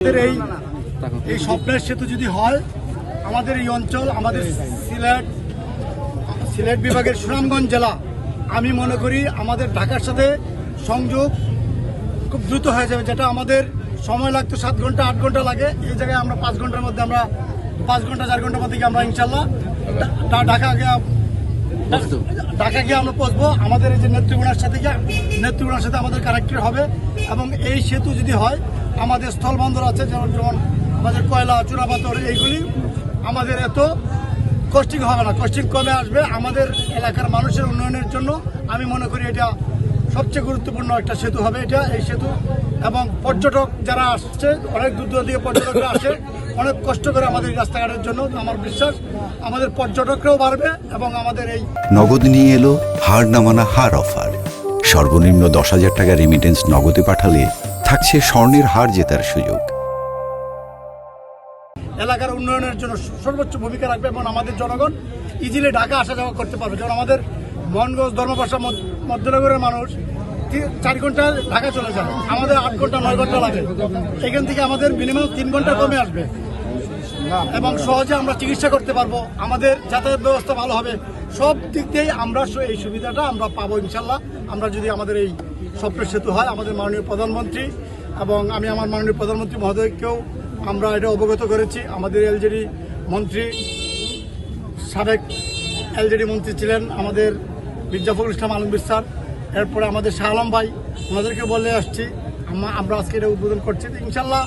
এই স্বপ্নের সেতু যদি হয় আমাদের এই অঞ্চল, আমাদের সিলেট বিভাগের সুনামগঞ্জ জেলা, আমি মনে করি আমাদের ঢাকার সাথে সংযোগ খুব দ্রুত হয়ে যাবে। যেটা আমাদের সময় লাগতো 7 ঘন্টা 8 ঘন্টা লাগে, এই জায়গায় আমরা 5 ঘন্টার মধ্যে, আমরা 5 ঘন্টা 4 ঘন্টার মধ্যে আমরা ইনশাল্লাহ ঢাকা গিয়ে আমরা পৌঁছবো। আমাদের এই যে নেত্রকোনার সাথে আমাদের কানেক্টেড হবে। এবং এই সেতু যদি হয়, আমাদের স্থলবন্দর আছে যেমন আমাদের কয়লা, চুনাপাথর, এইগুলি আমাদের এত কস্টিং হবে না, কস্টিং কমে আসবে। আমাদের এলাকার মানুষের উন্নয়নের জন্য আমি মনে করি এটা সবচেয়ে গুরুত্বপূর্ণ একটা সেতু হবে এই সেতু। এবং পর্যটক যারা আসছে, অনেক দূর দূর থেকে পর্যটকরা আসে অনেক কষ্ট করে আমাদের এই রাস্তাঘাটের জন্য। আমার বিশ্বাস আমাদের পর্যটকরাও বাড়বে এবং আমাদের এই নগদ নিয়ে এলো হার নামানা হার অফার। সর্বনিম্ন 10,000 টাকা রেমিটেন্স নগদে পাঠালে থাকছে স্বর্ণের হার জেতার সুযোগ। এলাকার উন্নয়নের জন্য সর্বোচ্চ ভূমিকা রাখবে এবং আমাদের জনগণ ইজিলি ঢাকা আসা যাওয়া করতে পারবে। যেমন আমাদের মনগঞ্জ, ধর্মপাশা, মধ্যনগরের মানুষ 4 ঘন্টা ঢাকা চলে যায়, আমাদের 8 ঘন্টা 9 ঘন্টা লাগে। এখান থেকে আমাদের মিনিমাম 3 ঘন্টা কমে আসবে এবং সহজে আমরা চিকিৎসা করতে পারবো। আমাদের যাতায়াত ব্যবস্থা ভালো হবে। সব দিক দিয়েই আমরা এই সুবিধাটা আমরা পাবো ইনশাল্লাহ, আমরা যদি আমাদের এই স্বপ্নের সেতু হয়। আমাদের মাননীয় প্রধানমন্ত্রী এবং আমি আমার মাননীয় প্রধানমন্ত্রী মহোদয়কেও আমরা এটা অবগত করেছি। আমাদের এলজেডি মন্ত্রী, সাবেক এলজেডি মন্ত্রী ছিলেন আমাদের মির্জা ফখরুল ইসলাম আলমগীর স্যার, এরপরে আমাদের শাহ আলম ভাই, ওনাদেরকে বলে আসছি আমরা আজকে এটা উদ্বোধন করছি। ইনশাল্লাহ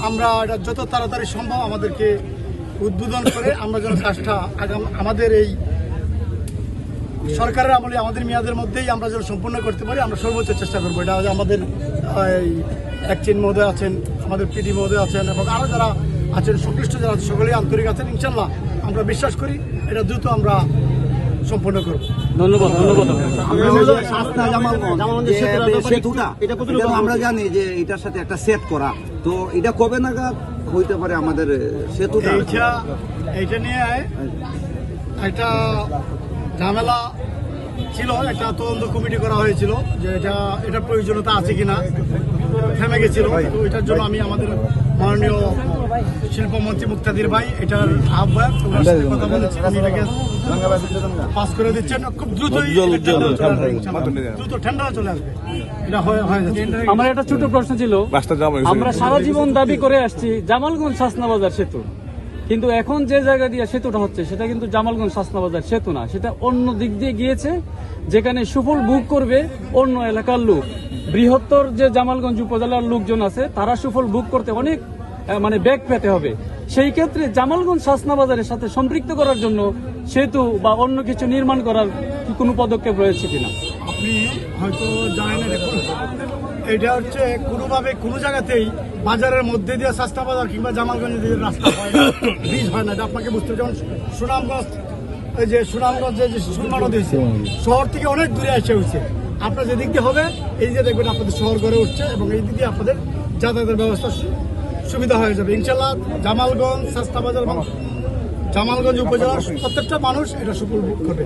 আমরা এটা যত তাড়াতাড়ি সম্ভব আমাদেরকে উদ্বোধন করে আমরা যেন কাজটা আমাদের এই সরকারের আমলে, আমাদের মেয়াদের মধ্যেই আমরা যেন সম্পূর্ণ করতে পারি, আমরা সর্বোচ্চ চেষ্টা করবো। এটা আমাদের একচিন মহোদয় আছেন, আমাদের পিডি মহোদয় আছেন এবং আরও যারা আছেন, সংশ্লিষ্ট যারা সকলেই আন্তরিক আছেন। ইনশাল্লাহ আমরা বিশ্বাস করি এটা দ্রুত আমরা সম্পূর্ণ করব। ধন্যবাদ। আমরা জানি যে এটার সাথে একটা সেট করা, তো এটা কবে নাগাদ হইতে পারে আমাদের সেতুটা? এইটা নিয়ে একটা ঝামেলা ছিল, একটা তদন্ত কমিটি করা হয়েছিল যে এটা প্রয়োজনীয়তা আছে কিনা, থেমে গেছিল। তো এটার জন্য আমি আমাদের মাননীয় শিল্পমন্ত্রী মুক্তাদির ভাই, এটার আহ্বায়ক, কথা বলেছি, এটাকে পাস করে দিচ্ছেন। খুব দ্রুত ঠান্ডা চলে আসবে। এটা হয়ে যাচ্ছে। আমার একটা ছোট প্রশ্ন ছিল, আমরা সারা জীবন দাবি করে আসছি জামালগঞ্জ শাসনাবাজার সেতু, কিন্তু এখন যে জায়গা দিয়ে সেতুটা হচ্ছে সেটা কিন্তু জামালগঞ্জ শাসনাবাজার সেতু না, সেটা অন্য দিক দিয়ে গিয়েছে, যেখানে সুফল ভোগ করবে অন্য এলাকার লোক। বৃহত্তর যে জামালগঞ্জ উপজেলার লোকজন আছে, তারা সুফল ভোগ করতে অনেক ব্যাগ পেতে হবে। সেই ক্ষেত্রে জামালগঞ্জ শাসনাবাজারের সাথে সম্পৃক্ত করার জন্য সেতু বা অন্য কিছু নির্মাণ করার কি কোনো পদক্ষেপ রয়েছে কিনা? আপনি হয়তো জানেন, এটা হচ্ছে কোনোভাবে কোনো জায়গাতেই বাজারের মধ্যে দিয়ে শাস্তা বাজার কিংবা জামালগঞ্জের দিকে রাস্তা হয় না, ব্রিজ হয় না। এটা আপনাকে বুঝতে হবে। যেমন সুনামগঞ্জ, এই যে সুনামগঞ্জে যে সুরমা নদী হয়েছে, শহর থেকে অনেক দূরে এসে হয়েছে। আপনার যেদিক দিয়ে হবে, এই যে দেখবেন আপনাদের শহর গড়ে উঠছে এবং এই দিক দিয়ে আপনাদের যাতায়াতের ব্যবস্থা সুবিধা হয়ে যাবে ইনশাল্লাহ। জামালগঞ্জ, শাস্তা বাজার এবং জামালগঞ্জ উপজেলার প্রত্যেকটা মানুষ এটা সুফল ভোগ করবে।